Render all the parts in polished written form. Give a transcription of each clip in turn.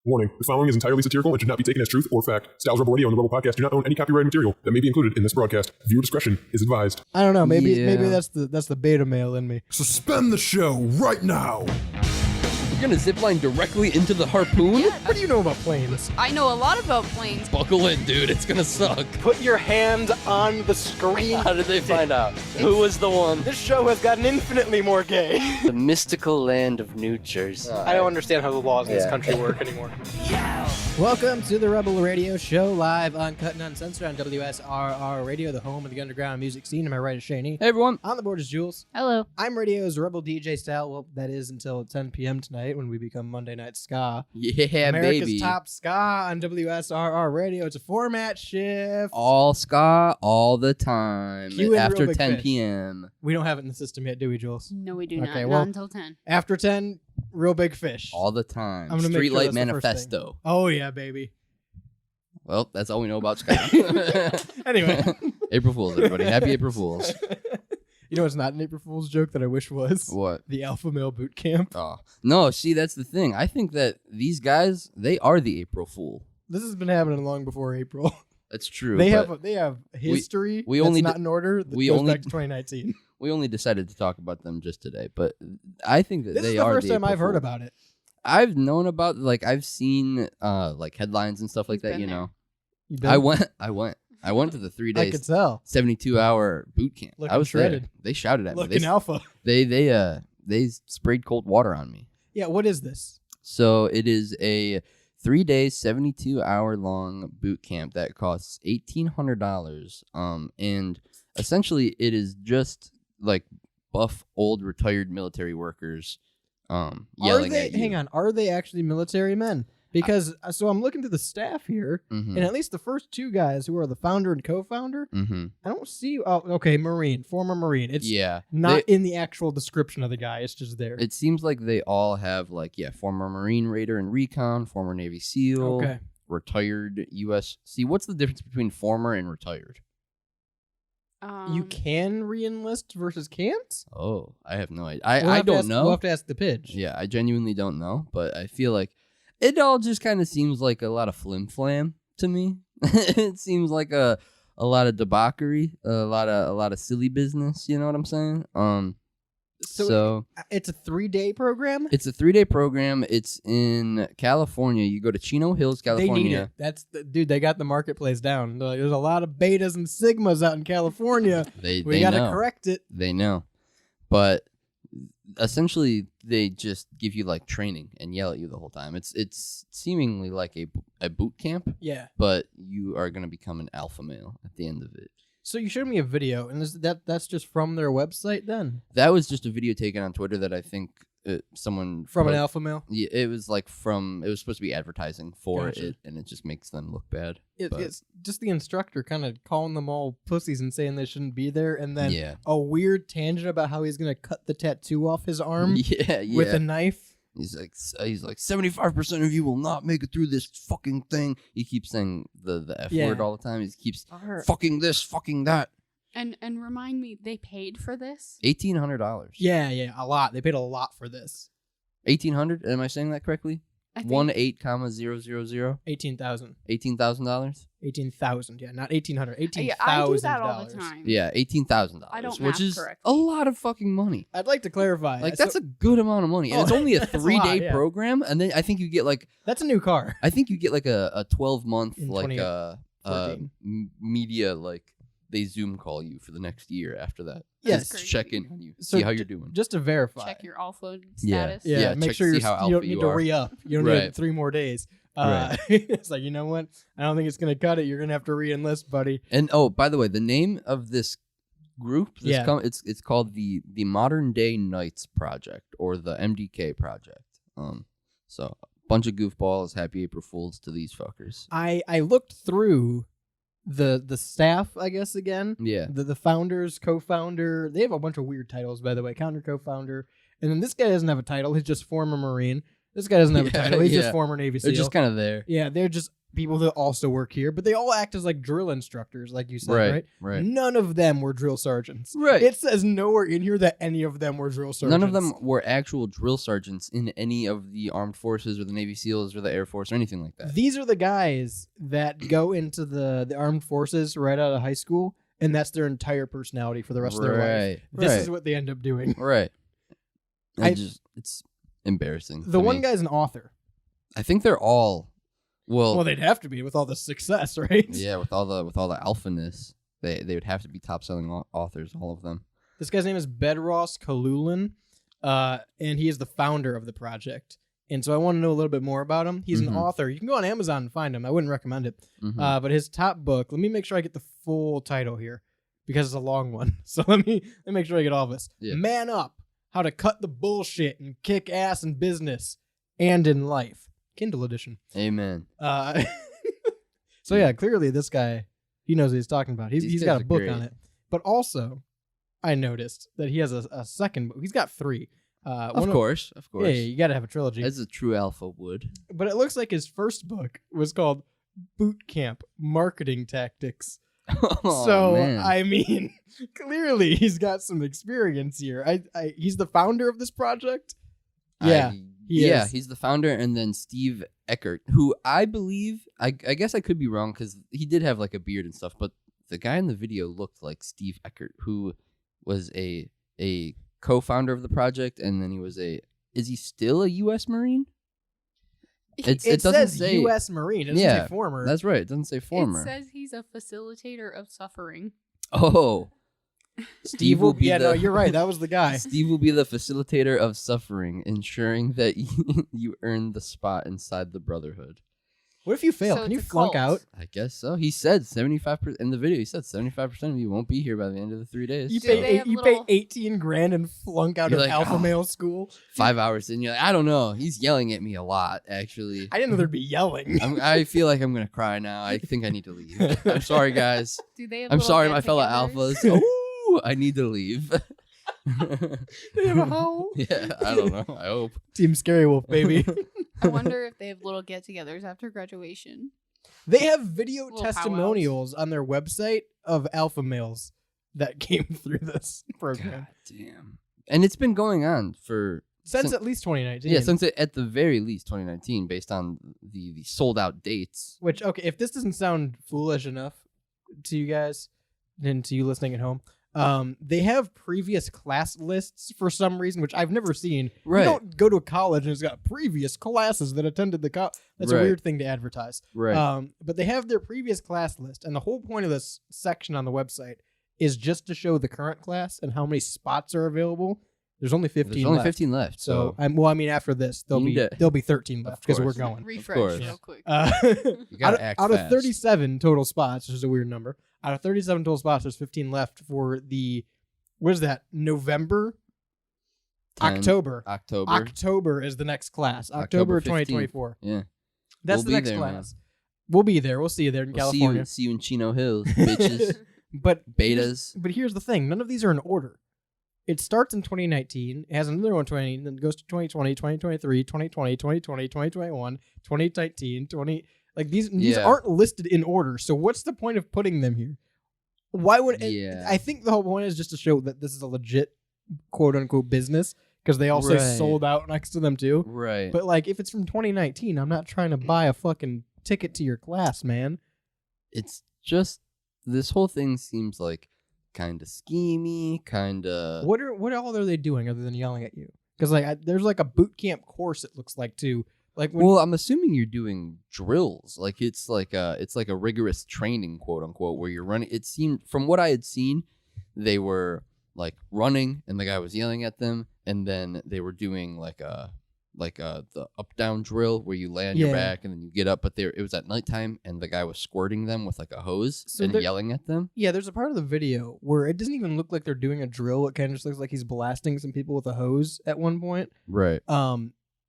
Warning, the following is entirely satirical and should not be taken as truth or fact. Styles Rebel Radio and the Rebel Podcast do not own any copyrighted material that may be included in this broadcast. Viewer discretion is advised. I don't know. Maybe that's the beta male in me. Suspend the show right now. You're gonna zipline directly into the harpoon? Yeah. What do you know about planes? I know a lot about planes. Buckle in, dude. It's gonna suck. Put your hand on the screen. How did they find out? Who was the one? This show has gotten infinitely more gay. The mystical land of New Jersey. I don't understand how the laws in this country work anymore. Welcome to the Rebel Radio Show, live, uncut, and uncensored on WSRR Radio, the home of the underground music scene. Am I right, Shayne? Hey, everyone. On the board is Jules. Hello. I'm Radio's Rebel DJ style. Well, that is until 10 p.m. tonight when we become Monday Night Ska. Yeah, America's baby. top ska on WSRR Radio. It's a format shift. All ska, all the time. Cue in After Real Big 10 Fish. p.m. We don't have it in the system yet, do we, Jules? No, we do Okay, not. well- Not until 10. After 10, Real Big Fish. All the time. I'm gonna make sure Streetlight that's the first Manifesto. Oh, yeah, baby. Well, that's all we know about ska. Anyway. April Fools, everybody. Happy April Fools. You know what's not an April Fool's joke that I wish was? What? The Alpha Male Boot Camp. Oh. No, see, that's the thing. I think that these guys, they are the April Fool. This has been happening long before April. That's true. They but have history we that's only not d- in order that we goes only back to 2019. We only decided to talk about them just today, but I think that This they is the are first time April I've heard Fool. about it. I've known about, like, I've seen like headlines and stuff like You've that. been You there. know, You been? I went to the 3 I days, could tell. 72-hour boot camp. Looking I was shredded. there. They shouted at me. Looking alpha. They sprayed cold water on me. Yeah, what is this? So it is a 3 day, 72-hour long boot camp that costs $1,800. And essentially it is just like buff old retired military workers yelling at you. Hang on, are they actually military men? Because so I'm looking through the staff here, Mhm. and at least the first two guys who are the founder and co-founder, Mhm. I don't see. Oh, okay, former Marine. It's Yeah. not in the actual description of the guy. It's just there. It seems like they all have former Marine Raider and Recon, former Navy SEAL, Okay. retired U.S. See, what's the difference between former and retired? You can re-enlist versus can't? Oh, I have no idea. We'll I have to don't ask- know. We'll have to ask the Pidge. Yeah, I genuinely don't know, but I feel like it all just kind of seems like a lot of flim-flam to me. It seems like a lot of debauchery, a lot of silly business, you know what I'm saying? So It's a 3-day program? it's a 3-day program. It's in California. You go to Chino Hills, They need California. it. Dude, they got the marketplace down. They're like, there's a lot of betas and sigmas out in California. They We got to know. correct it. They know. But essentially they just give you like training and yell at you the whole time. It's seemingly like a boot camp, Yeah. but you are going to become an alpha male at the end of it. So you showed me a video, and that's just from their website then? That was just a video taken on Twitter that I think someone From an alpha male? Yeah, it was like it was supposed to be advertising for Gotcha. it, and it just makes them look bad. But- It's just the instructor kind of calling them all pussies and saying they shouldn't be there, and then Yeah. a weird tangent about how he's going to cut the tattoo off his arm yeah, with a knife. He's like 75% of you will not make it through this fucking thing. He keeps saying the F Yeah. word all the time. He keeps fucking this, fucking that. And remind me, they paid for this? $1,800. Yeah, a lot. They paid a lot for this. 1,800. Am I saying that correctly? I think 18,000. $18,000. $18,000. 18,000. Yeah, not 1,800. $18,000. Yeah, I do that all the time. Yeah, $18,000. I don't which math is correctly. a lot of fucking money. I'd like to clarify. Like that's a good amount of money, and Oh, it's only a that's a 3-day lot, yeah. program. And then I think you get that's a new car. a 12-month In like 2014. media like they Zoom call you for the next year after that. Yes. Just check in on you, So see how you're doing. Just to verify. Check your alpha Yeah. status. Yeah, Yeah, make check sure to you see how don't alpha need you to are. re-up. You don't Right. need 3 more days. Right. It's like, you know what? I don't think it's going to cut it. You're going to have to re-enlist, buddy. And oh, by the way, the name of this group, Yeah. it's called the Modern Day Knights Project, or the MDK Project. So a bunch of goofballs. Happy April Fools to these fuckers. I looked through the staff, I guess, again. Yeah. The founders, co-founder. They have a bunch of weird titles, by the way. Founder, co-founder. And then this guy doesn't have a title. He's just former Marine. This guy doesn't have a Yeah, title. He's yeah. just former Navy SEAL. They're just kind of there. Yeah, they're just people that also work here, but they all act as like drill instructors, like you said, right? Right. None of them were drill sergeants. Right. It says nowhere in here that any of them were drill sergeants. None of them were actual drill sergeants in any of the armed forces or the Navy SEALs or the Air Force or anything like that. These are the guys that go into the armed forces right out of high school, and that's their entire personality for the rest of their life. This is what they end up doing. Right. It's embarrassing. The one guy's an author. I think they're all Well, they'd have to be with all the success, right? Yeah, with all the alphaness, they would have to be top selling authors, all of them. This guy's name is Bedros Kalulin, and he is the founder of the project. And so I want to know a little bit more about him. He's an author. You can go on Amazon and find him. I wouldn't recommend it. But his top book, let me make sure I get the full title here because it's a long one. So let me make sure I get all of this. Yeah. Man Up, How to Cut the Bullshit and Kick Ass in Business and in Life. Kindle edition. Amen. So yeah, clearly this guy, he knows what he's talking about. He's got a book on it. But also, I noticed that he has a second book. He's got 3. Of course. Yeah, you got to have a trilogy. As a true alpha would. But it looks like his first book was called Boot Camp Marketing Tactics. Oh, So, man. I mean, clearly he's got some experience here. He's the founder of this project. Yeah, he is. He's the founder, and then Steve Eckert, who I believe, I guess I could be wrong because he did have like a beard and stuff, but the guy in the video looked like Steve Eckert, who was a co-founder of the project, and then is he still a U.S. Marine? It doesn't says say U.S. Marine. It doesn't say former. That's right. It doesn't say former. It says he's a facilitator of suffering. Oh. Steve will be no, you're right. That was the guy. Steve will be the facilitator of suffering, ensuring that you earn the spot inside the Brotherhood. What if you fail? So Can you it's a flunk cult. out? I guess so. He said 75% in the video. He said 75% of you won't be here by the end of the 3 days. You Do So they have pay little- $18,000 and flunk out You're of like, alpha "Oh." male school. 5 hours in, you're like, I don't know. He's yelling at me a lot, actually. I didn't know there'd be yelling. I feel like I'm gonna cry now. I think I need to leave. I'm sorry, guys. Do they have I'm little sorry, my fellow get-togethers? alphas. Ooh, I need to leave. They have a howl. Yeah, I don't know. I hope. Team Scary Wolf, baby. I wonder if they have little get-togethers after graduation. They have video Little testimonials on their website of alpha males that came through this program. God damn. And it's been going on for Since at least 2019. yeah, since at the very least 2019, based on the sold out dates. Which, okay, if this doesn't sound foolish enough to you guys and to you listening at home, they have previous class lists for some reason, which I've never seen. Right. You don't go to a college and it's got previous classes that attended the college. That's a Right. weird thing to advertise. Right. But they have their previous class list, and the whole point of this section on the website is just to show the current class and how many spots are available. There's only 15 There's only left. 15 left. So, after this, You need to- there'll be 13 left because we're course. going. Refresh course. real quick. You gotta act out of fast. 37 total spots, which is a weird number. Out of 37 total spots, there's 15 left for the, what is that? November? 10, October. October. October is the next class. October October 15th. 2024. Yeah. That's We'll the be next there, man. class. We'll be there. We'll see you there in We'll California. see you in Chino Hills, bitches. But Betas. But here's the thing. None of these are in order. It starts in 2019. It has another one 20, then it goes to 2020, 2023, 2020, 2020, 2021, 2019, 20. Like these Yeah. aren't listed in order. So what's the point of putting them here? Why would Yeah. I think the whole point is just to show that this is a legit quote unquote business because they also Right. sold out next to them too. Right. But like if it's from 2019, I'm not trying to buy a fucking ticket to your class, man. It's just, this whole thing seems like kind of schemy, kind of. What all are they doing other than yelling at you? Because there's like a boot camp course. It looks like too. Like when, Well, I'm assuming you're doing drills. Like it's like a rigorous training, quote unquote, where you're running. It seemed, from what I had seen, they were like running, and the guy was yelling at them, and then they were doing the up down drill where you lay on your Yeah. back and then you get up. But it was at nighttime, and the guy was squirting them with like a hose So and they're- yelling at them. yeah, there's a part of the video where it doesn't even look like they're doing a drill. It kind of just looks like he's blasting some people with a hose at one point. Right.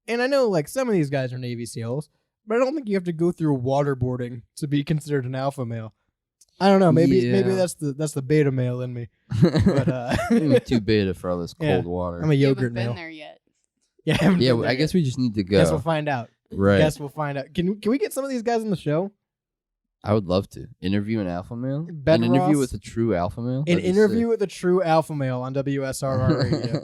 And I know like some of these guys are Navy SEALs, but I don't think you have to go through waterboarding to be considered an alpha male. I don't know. Maybe Yeah. that's the beta male in me. But I'm too beta for all this Yeah. cold water. I'm a You yogurt haven't been male. there yet. Yeah, I haven't Yeah, been there I guess yet. we just need to go. Guess we'll find out. Right. Guess we'll find out. Can we get some of these guys on the show? I would love to interview an alpha male. Ben An interview Ross? with a true alpha male. An That'd be interview sick. with a true alpha male on WSRR radio.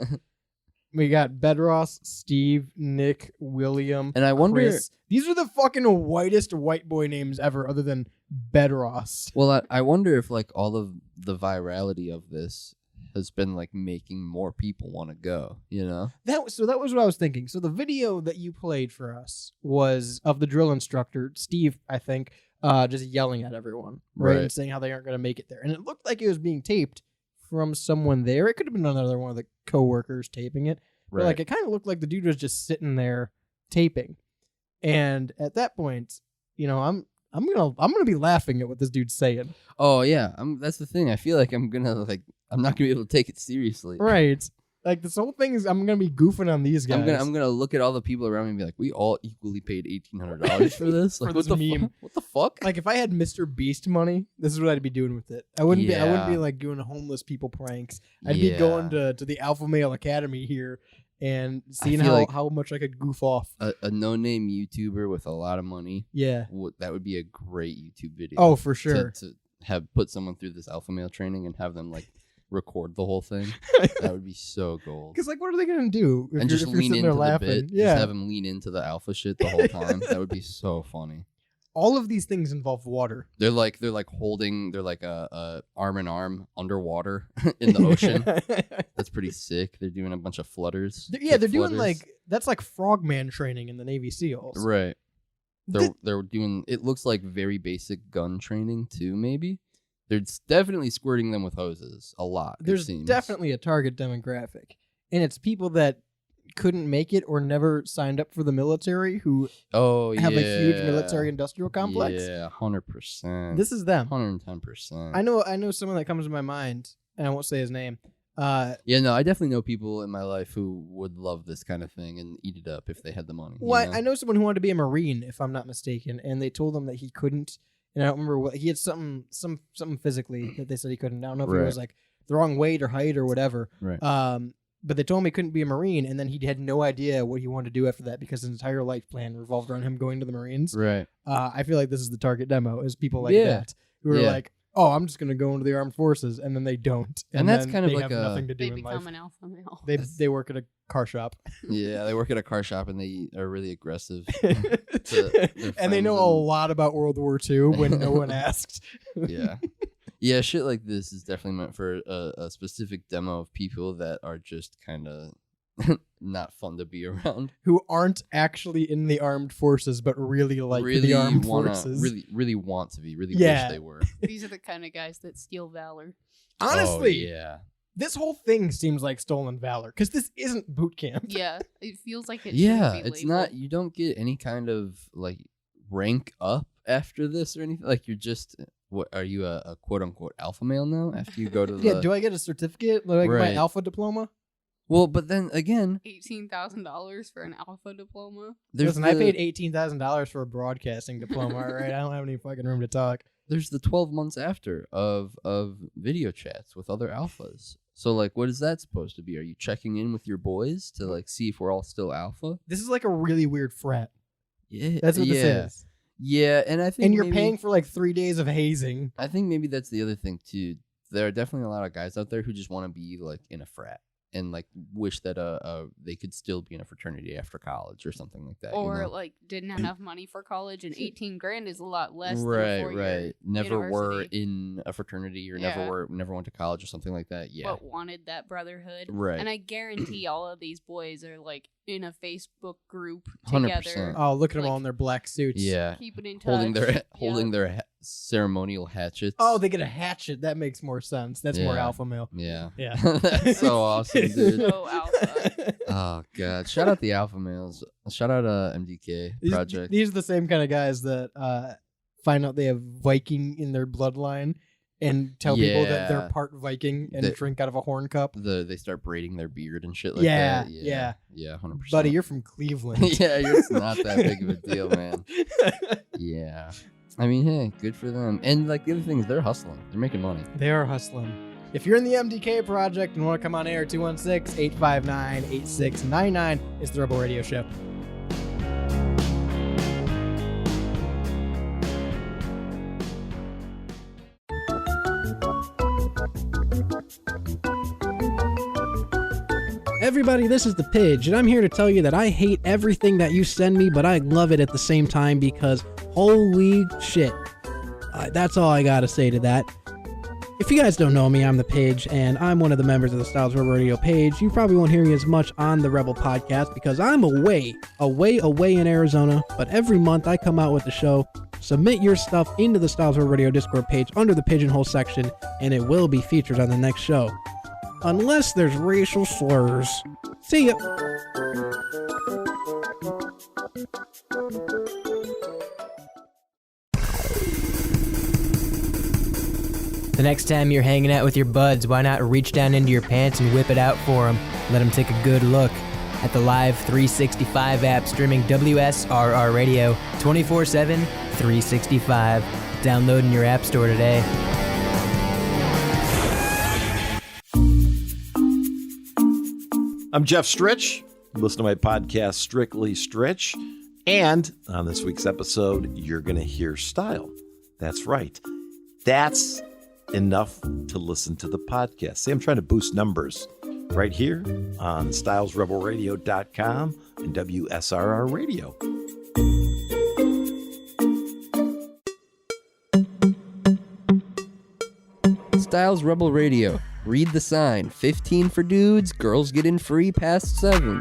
We got Bedross, Steve, Nick, William, And I wonder. Chris. These are the fucking whitest white boy names ever, other than Bedross. Well, I wonder if like all of the virality of this has been like making more people want to go. You know. That was what I was thinking. So the video that you played for us was of the drill instructor, Steve, I think, just yelling at everyone, right? Right. And saying how they aren't going to make it there. And it looked like it was being taped from someone there. It could have been another one of the coworkers taping it. But like it kind of looked like the dude was just sitting there taping. And at that point, you know, I'm gonna be laughing at what this dude's saying. Oh yeah. That's the thing. I feel like I'm not gonna be able to take it seriously. Right. Like this whole thing is I'm gonna be goofing on these guys. I'm gonna look at all the people around me and be like, we all equally paid $1,800 for this. For Like, this what the meme. What the fuck? Like if I had Mr. Beast money, this is what I'd be doing with it. I wouldn't Yeah. be like doing homeless people pranks. I'd be going to the Alpha Male Academy here and seeing feel like how much I could goof off. a no-name YouTuber with a lot of money. Yeah. That would be a great YouTube video. Oh, for sure. To have put someone through this alpha male training and have them like record the whole thing. That would be so gold. Because like, what are they gonna do? If And you're, just if you're lean sitting there into the laughing? bit. Yeah. Just have them lean into the alpha shit the whole time. That would be so funny. All of these things involve water. They're like holding. They're like a arm in arm underwater in the ocean. That's pretty sick. They're doing a bunch of flutters. Yeah, they're kick doing flutters. like that's like frogman training in the Navy SEALs. Right. Th- They're doing. It looks like very basic gun training too. Maybe they're definitely squirting them with hoses a lot. There's it seems. definitely a target demographic, and it's people that couldn't make it or never signed up for the military who have a huge military industrial complex. Yeah, 100%. This is them. 110%. I know someone that comes to my mind, and I won't say his name. Yeah, no, I definitely know people in my life who would love this kind of thing and eat it up if they had the money. Well, you know? I know someone who wanted to be a Marine, if I'm not mistaken, and they told him that he couldn't. And I don't remember what he had something physically that they said he couldn't. I don't know if it Right. was like the wrong weight or height or whatever. Right. But they told him he couldn't be a Marine, and then he had no idea what he wanted to do after that because his entire life plan revolved around him going to the Marines. Right. I feel like this is the target demo, is people like Yeah. that who are Yeah. like, "Oh, I'm just gonna go into the armed forces," and then they don't, And that's then kind of they like have a- nothing to do They in become life. an alpha male. They work at a car shop, Yeah, they work at a car shop and they are really aggressive. their and they know friends a and- lot about World War II when no one asked. Yeah. Yeah, shit like this is definitely meant for a specific demo of people that are just kind of not fun to be around. Who aren't actually in the armed forces, but really like the armed forces. Really want to be. Really Yeah. wish they were. These are the kind of guys that steal valor. Honestly, Oh, yeah. this whole thing seems like stolen valor because this isn't boot camp. Yeah, it feels like it. Yeah, shouldn't be it's not. labeled. You don't get any kind of like rank up after this or anything. Like you're just. What are you a quote unquote alpha male now? After you go to the Yeah, do I get a certificate? Like my Right. alpha diploma? well, but then again, $18,000 for an alpha diploma. there's Listen, the, I paid $18,000 for a broadcasting diploma. All right, I don't have any fucking room to talk. there's the 12 months after of video chats with other alphas. So like, what is that supposed to be? Are you checking in with your boys to like see if we're all still alpha? This is like a really weird frat. Yeah, That's what yeah. this is. Yeah, and I think And you're maybe- paying for like 3 days of hazing. I think maybe that's the other thing too. There are definitely a lot of guys out there who just want to be like in a frat and like wish that they could still be in a fraternity after college or something like that. Or you know? like didn't have enough money for college, and 18 grand is a lot less. right, than a 4-year right. Never were university. in a fraternity or Yeah. never went to college or something like that. Yeah, But wanted that brotherhood. right. And I guarantee all of these boys are like in a Facebook group 100%. together, Oh, look at them Like- all in their black suits. yeah, keeping in touch. holding their Yeah. ceremonial hatchets. Oh, they get a hatchet. That makes more sense. That's more Yeah. alpha male. yeah, Yeah. That's so awesome, dude. So alpha. Oh god! Shout out the alpha males. Shout out MDK project. These are the same kind of guys that find out they have Viking in their bloodline and tell people that they're Yeah. part Viking and The- drink out of a horn cup. They start braiding their beard and shit like Yeah, that. yeah. Yeah, 100%. Buddy, you're from Cleveland. yeah, it's not that big of a deal, man. Yeah. I mean, hey, good for them. And like the other thing is they're hustling. They're making money. They are hustling. If you're in the MDK project and want to come on air, 216-859-8699 is the Rebel Radio Show. Everybody, this is the Pidge, and I'm here to tell you that I hate everything that you send me, but I love it at the same time because holy shit. That's all I gotta say to that. If you guys don't know me, I'm the Pidge, and I'm one of the members of the Styles Rebel Radio page. You probably won't hear me as much on the Rebel podcast because I'm away in Arizona, but every month I come out with the show. Submit your stuff into the Styles Rebel Radio Discord page under the Pigeonhole section, and it will be featured on the next show. Unless there's racial slurs. See ya! The next time you're hanging out with your buds, why not reach down into your pants and whip it out for them? Let them take a good look at the Live 365 app streaming WSRR Radio 24/7, 365. Download in your app store today. I'm Jeff Stritch. Listen to my podcast, Strictly Stritch. And on this week's episode, you're going to hear style. That's right. That's enough to listen to the podcast. See, I'm trying to boost numbers right here on stylesrebelradio.com and WSRR Radio. Styles Rebel Radio. Read the sign. 15 for dudes. Girls get in free past 7.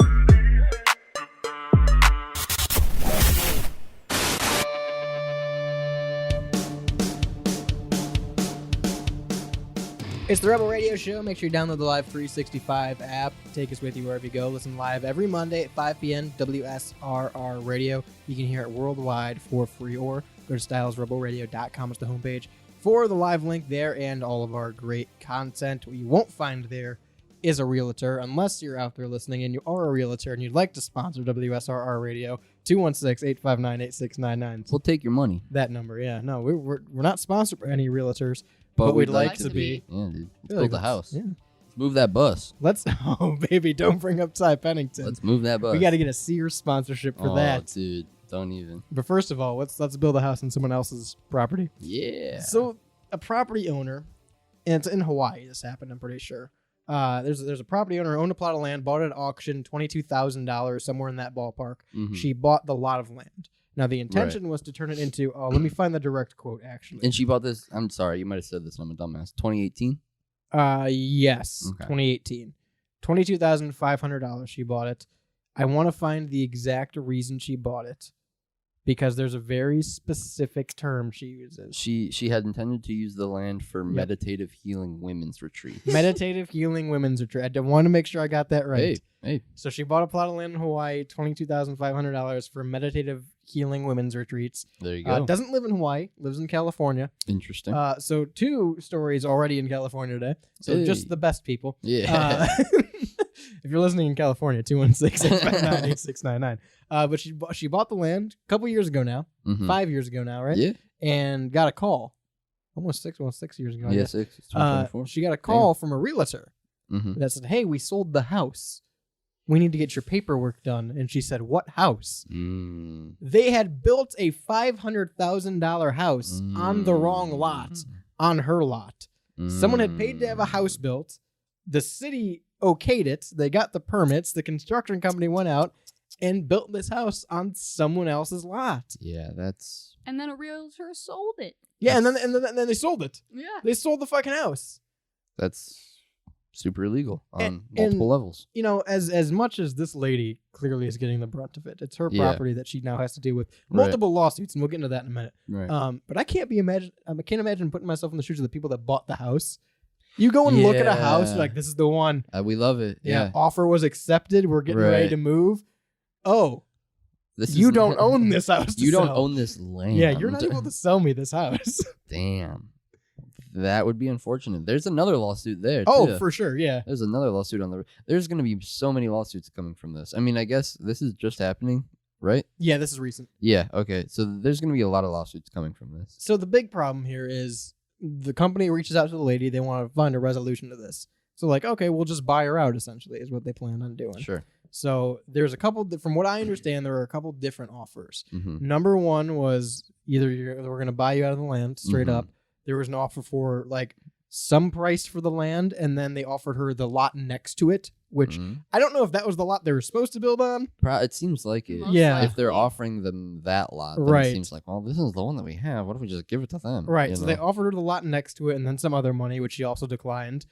It's the Rebel Radio Show. Make sure you download the Live 365 app. Take us with you wherever you go. Listen live every Monday at 5 p.m. WSRR Radio. You can hear it worldwide for free, or go to stylesrebelradio.com. It's the homepage for the live link there and all of our great content. What you won't find there is a realtor, unless you're out there listening and you are a realtor and you'd like to sponsor WSRR Radio. 216-859-8699. We'll take your money. That number, yeah. No, we're not sponsored by any realtors. But we'd like to be. Yeah, dude. Let's Yeah, build a let's- house. yeah. Let's move that bus. Oh, baby, don't bring up Ty Pennington. Let's move that bus. We got to get a Sears sponsorship for that. Dude. Don't even. But first of all, let's build a house on someone else's property. Yeah. So a property owner, and it's in Hawaii. This happened, I'm pretty sure. There's a property owner who owned a plot of land, bought it at auction, $22,000, somewhere in that ballpark. Mhm. She bought the lot of land. Now the intention was to turn it into. Oh, let me find the direct quote. Actually, And she bought this. I'm sorry, you might have said this. I'm a dumbass. 2018. Yes, Okay. 2018, $22,500. She bought it. I want to find the exact reason she bought it, because there's a very specific term she uses. She had intended to use the land for meditative healing women's retreat. Meditative healing women's retreat. I want to make sure I got that right. Hey. So she bought a plot of land in Hawaii, $22,500 for meditative healing women's retreats. There you go. Doesn't live in Hawaii, lives in California. Interesting. So 2 stories already in California today. So Hey. just the best people. Yeah. If you're listening in California, 216-859-8699. But she bought the land a couple years ago now, Mhm. 5 years ago now, right? Yeah. And got a call. Almost 6 years ago. I Yeah, guess. 6. It's 2024. She got a call from a realtor Mhm. that said, "Hey, we sold the house. We need to get your paperwork done." And she said, "What house?" Mm. They had built a $500,000 house on the wrong lot, on her lot. Someone had paid to have a house built. The city okayed it. They got the permits. The construction company went out and built this house on someone else's lot. Yeah, that's. And then a realtor sold it. Yeah, and then they sold it. Yeah. They sold the fucking house. That's super illegal on And- multiple levels. You know, as much as this lady clearly is getting the brunt of it, it's her Yeah. property that she now has to deal with Right. multiple lawsuits, and we'll get into that in a minute. Right. But I can't imagine putting myself in the shoes of the people that bought the house. You go and look at a house, you're Yeah. like, this is the one. We love it. Yeah. Offer was accepted. We're getting ready Right. to move. Oh, This you is- don't own this house. You don't sell. own this land. Yeah, you're not able to sell me this house. Damn. That would be unfortunate. There's another lawsuit there. Oh, too. for sure. Yeah. There's another lawsuit on the. There's going to be so many lawsuits coming from this. I mean, I guess this is just happening, right? Yeah, this is recent. Yeah. Okay. So there's going to be a lot of lawsuits coming from this. So the big problem here is the company reaches out to the lady. They want to find a resolution to this. So like, okay, we'll just buy her out, essentially, is what they plan on doing. Sure. So there's a couple, from what I understand, there are a couple different offers. Mm-hmm. Number one was either we're going to buy you out of the land straight Mhm. up. There was an offer for like some price for the land, and then they offered her the lot next to it, which I don't know if that was the lot they were supposed to build on. It seems like it. Most Yeah. If they're likely. offering them that lot, then Right. it seems like, well, this is the one that we have. What if we just give it to them? Right. you So know? they offered her the lot next to it and then some other money, which she also declined.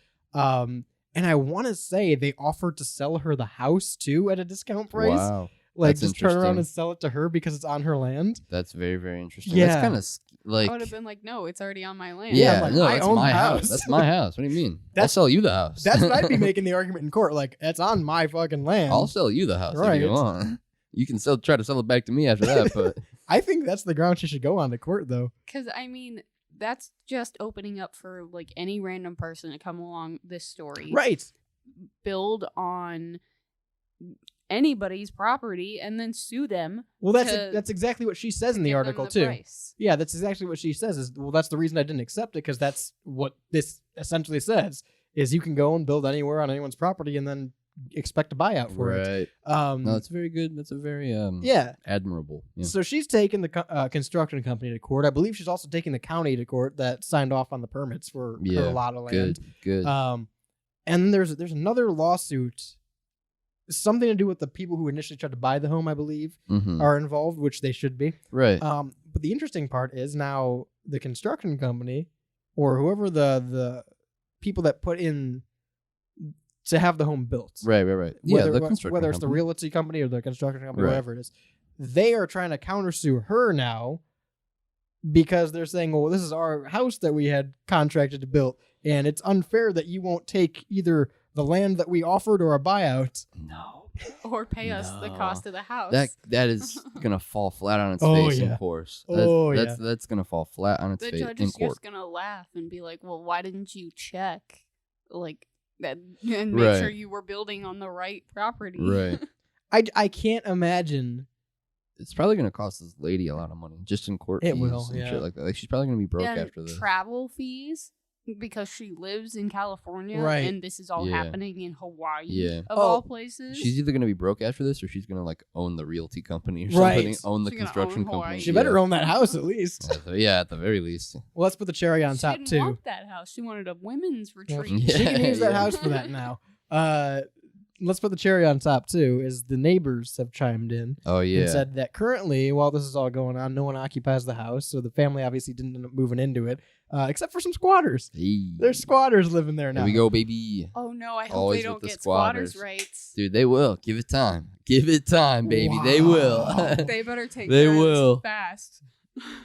And I want to say they offered to sell her the house too at a discount price. Wow. Like That's just turn around interesting. and sell it to her because it's on her land. That's very, very interesting. Yeah. That's kind of like. I would have been like, no, it's already on my land. Yeah, Yeah, I'm like, no, I that's own my the house. house. That's my house. What do you mean? I'll That's- sell you the house. That's what I'd be making the argument in court. Like, it's on my fucking land. I'll sell you the house if Right. you want. You can still try to sell it back to me after that, but I think that's the ground she should go on to court, though. Because, I mean, that's just opening up for, like, any random person to come along this story. Right. Build on anybody's property and then sue them. Well, to that's exactly what she says in the give them article, the too. price. Yeah, that's exactly what she says. Is well, that's the reason I didn't accept it, because that's what this essentially says: is you can go and build anywhere on anyone's property and then expect a buyout for it. right. No, it's very good. That's a very Yeah. admirable. Yeah. So she's taken the construction company to court. I believe she's also taking the county to court that signed off on the permits for Yeah, her lot of land. Good. And there's another lawsuit, something to do with the people who initially tried to buy the home, I believe, Mhm. are involved, which they should be. Right. But the interesting part is now the construction company, or whoever the people that put in to have the home built, Right. Yeah, whether, the construction whether it's the company. realty company or the construction company, Right. whatever it is, they are trying to countersue her now because they're saying, well, this is our house that we had contracted to build, and it's unfair that you won't take either the land that we offered or a buyout. No. Or pay us the No. cost of the house. That is gonna fall flat on its Oh, face yeah. in court. Oh, That's gonna fall flat on its The face judge in is court. just going to laugh and be like, well, why didn't you check? Like, that and make Right. sure you were building on the right property. Right. I can't imagine. It's probably gonna cost this lady a lot of money just in court It fees will, and yeah. shit like that. Like she's probably gonna be broke And after this. travel fees because she lives in California Right. and this is all Yeah. happening in Hawaii Yeah. of Oh, all places. She's either gonna be broke after this, or she's gonna like own the realty company or Right. something. Own the She's gonna construction own company. Hawaii. She better own that house at least. Yeah, at the very least. Well, let's put the cherry on she top didn't too. want that house. She wanted a women's retreat. Yeah. She can use that Yeah. house for that now. Let's put the cherry on top too. Is the neighbors have chimed in Oh yeah. and said that currently, while this is all going on, no one occupies the house, so the family obviously didn't end up moving into it, except for some squatters. Hey. There's squatters living there now. Here we go, baby. Oh no, I hope Always they with don't the get squatters' squatters. rights. Dude, they will. Give it time. Give it time, baby. They will. Wow. They better take They care of will. this fast.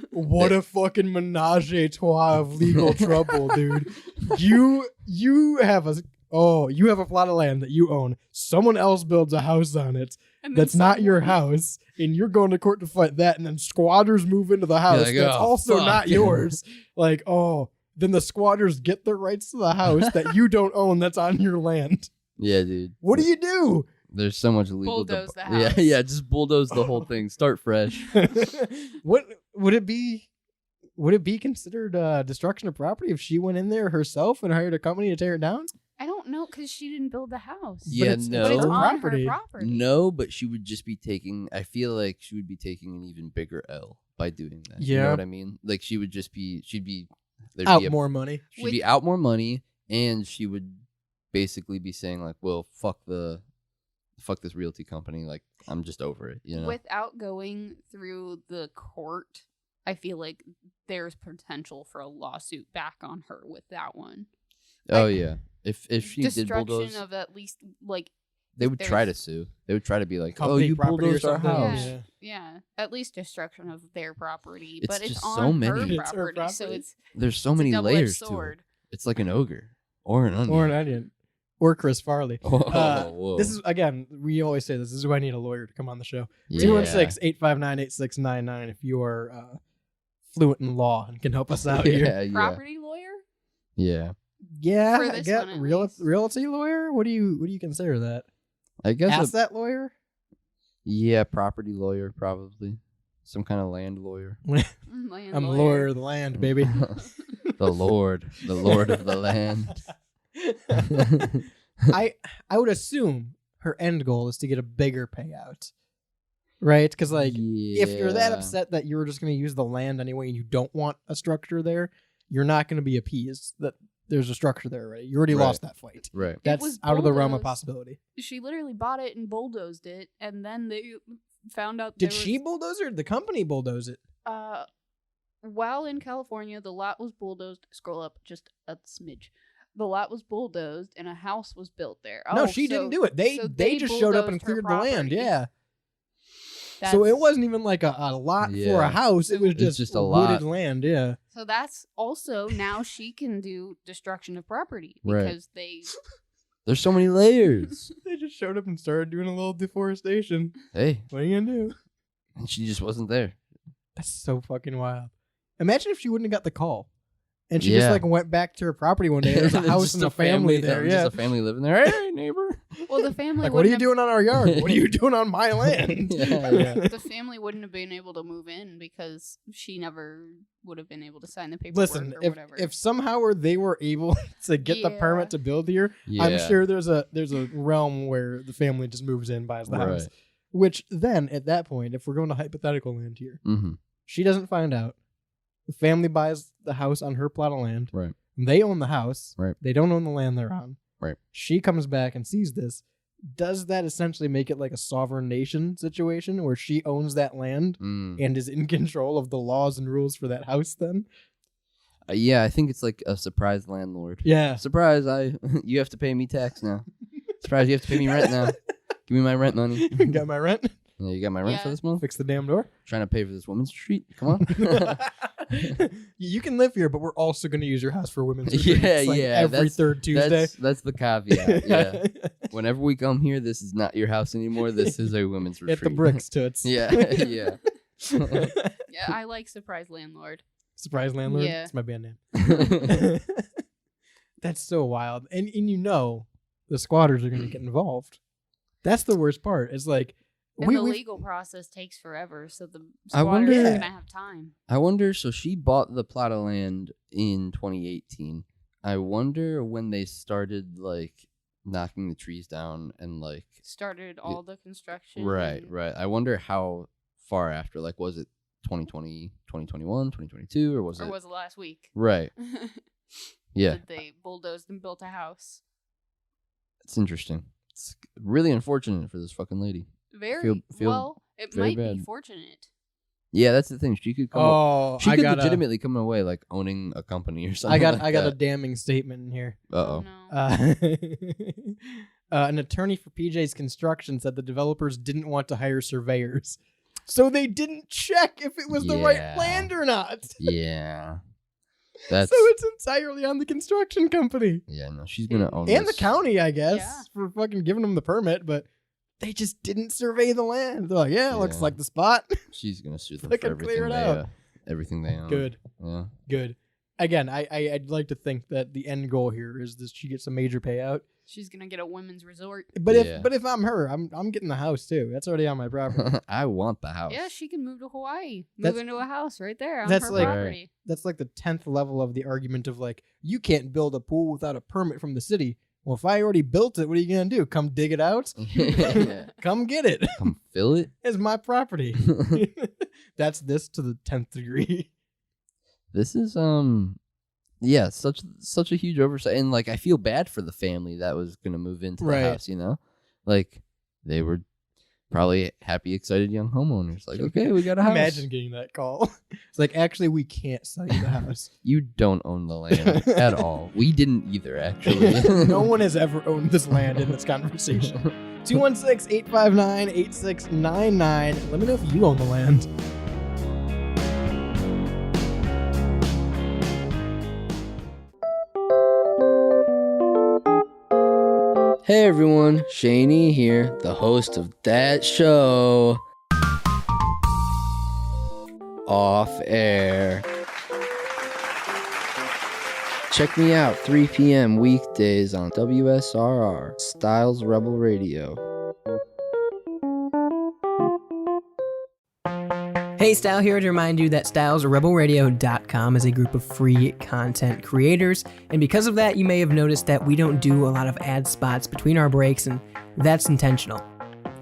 What a fucking menage a trois of legal trouble, dude. You have a plot of land that you own. Someone else builds a house on it And then that's not your someone- house, and you're going to court to fight that, and then squatters move into the house like, that's "Oh, also fuck." not yours. Like, then the squatters get the rights to the house that you don't own that's on your land. Yeah, dude. What do you do? There's so much legal. Bulldoze the Yeah, house. yeah. Just bulldoze the whole thing. Start fresh. What would it be? Would it be considered destruction of property if she went in there herself and hired a company to tear it down? I don't know because she didn't build the house. Yeah, it's- no. But it's her on property. her property. No, but she would just be taking. I feel like she would be taking an even bigger L by doing that. You Yeah. know what I mean? Like she would just be. She'd be there'd Out be a, more money. She'd be out more money, and she would basically be saying like, "Well, fuck this realty company. Like, I'm just over it." You know? Without going through the court, I feel like there's potential for a lawsuit back on her with that one. Oh yeah. If she did Destruction bulldoze, of at least like they would try to there's- sue. They would try to be like, "Oh, Company you property or bulldozed our something. house." Yeah. yeah, at least destruction of their property. It's but it's just on so many. her It's her property, so property. it's There's so it's many a double-edged layers to it. sword. It's like an ogre or an onion. Or an onion. Or Chris Farley. Oh, whoa. This is, again, we always say this is who I need a lawyer to come on the show. Yeah. 216-859-8699 if you are fluent in law and can help us out here. Yeah, yeah, Property lawyer? yeah. Yeah, For I this get one, at least. realty lawyer. What do you consider that? I guess. Asset lawyer? Yeah, property lawyer probably. Some kind of land lawyer. Land I'm lawyer of the land, baby. the Lord of the land. I would assume her end goal is to get a bigger payout, right? Because like, if you're that Yeah. upset that you're just going to use the land anyway and you don't want a structure there, you're not going to be appeased. That there's a structure there already. You already Right. lost that fight. Right. That's was out of the realm of bulldozed. possibility. She literally bought it and bulldozed it, and then they found out Did there she was, bulldoze it or did the company bulldoze it? while in California, the lot was bulldozed. Scroll up just a smidge. The lot was bulldozed and a house was built there. No, Oh, she so- didn't do it. They so just showed up and bulldozed her cleared the land. property. Yeah. So That's- it wasn't even like a lot for Yeah. a house. It was It's just a wooded lot. land. Yeah. So that's also now she can do destruction of property Right. because they. There's so many layers. They just showed up and started doing a little deforestation. Hey, What are you gonna do? and she just wasn't there. That's so fucking wild. Imagine if she wouldn't have got the call, and she just Yeah. like went back to her property one day. There's a house Just and a family there. Just Yeah. a family living there. Hey, neighbor. Well, the family. Like, what are you wouldn't doing on our yard? What are you doing on my land? Yeah. The family wouldn't have been able to move in because she never would have been able to sign the paperwork Listen, or whatever. if somehow or they were able to get the Yeah. permit to build here, I'm Yeah. sure there's a realm where the family just moves in, buys the house. Right. Which then, at that point, if we're going to hypothetical land here, Mm-hmm. she doesn't find out. The family buys the house on her plot of land. Right. They own the house. Right. They don't own the land they're on. Right. She comes back and sees this. Does that essentially make it like a sovereign nation situation where she owns that land Mm. and is in control of the laws and rules for that house then? Yeah, I think it's like a surprise landlord. Yeah. Surprise! You have to pay me tax now. Surprise! You have to pay me rent now. Give me my rent money. Got my rent? Yeah, you got my rent for Yeah. this month? Fix the damn door? Trying to pay for this women's retreat? Come on. You can live here, but we're also going to use your house for women's retreats. Yeah, like yeah, every that's- third Tuesday. That's the caveat. Yeah. Whenever we come here, this is not your house anymore. This is a women's retreat. At the bricks, toots. Yeah, yeah. yeah, I like surprise landlord. Surprise landlord. Yeah. That's my band name. That's so wild. And you know the squatters are going to get involved. That's the worst part. It's like And the legal process takes forever, so the I squatters wonder- are gonna have time. I wonder, so she bought the plot of land in 2018. I wonder when they started, like, knocking the trees down and, like... Started all the construction. Right, and- right. I wonder how far after. Like, was it 2020, 2021, 2022, or was Or it... was it last week? Right, yeah. That they bulldozed and built a house. It's interesting. It's really unfortunate for this fucking lady. Very feel well. It very might be bad. fortunate. Yeah, that's the thing. She could come. Oh, she I could got legitimately come away like owning a company or something. I got like I got a that. damning statement in here. Uh-oh. No. An attorney for PJ's Construction said the developers didn't want to hire surveyors, so they didn't check if it was the right Yeah. land or not. Yeah. That's So it's entirely on the construction company yeah. No, she's gonna own and the this. county, I guess, Yeah. for fucking giving them the permit, but they just didn't survey the land. They're like, yeah, looks Yeah. like the spot. She's gonna sue them Fucking for clear everything it they out. everything they own. Good, Yeah. good. Again, I'd like to think that the end goal here is that she gets a major payout. She's gonna get a women's resort. But Yeah. if I'm her, I'm getting the house too. That's already on my property. I want the house. Yeah, she can move to Hawaii. That's- Move into a house right there on that's her like- property. That's like the 10th level of the argument of like, you can't build a pool without a permit from the city. Well, if I already built it, what are you gonna do? Come dig it out? Yeah. Come get it. Come fill it. It's my property. That's this to the 10th degree. This is yeah, such a huge oversight, and like I feel bad for the family that was gonna move into the Right. house. You know, like they were probably happy, excited young homeowners. Like, okay, we got a house. Imagine getting that call. It's like, actually, we can't sell you the house. You don't own the land at all. We didn't either, actually. No one has ever owned this land in this conversation. 216-859-8699. Let me know if you own the land. Hey everyone, Shayne here, the host of that show. Off Air. Check me out 3 p.m. weekdays on WSRR, Styles Rebel Radio. Hey, Style here to remind you that StylesRebelRadio.com is a group of free content creators, and because of that, you may have noticed that we don't do a lot of ad spots between our breaks, and that's intentional.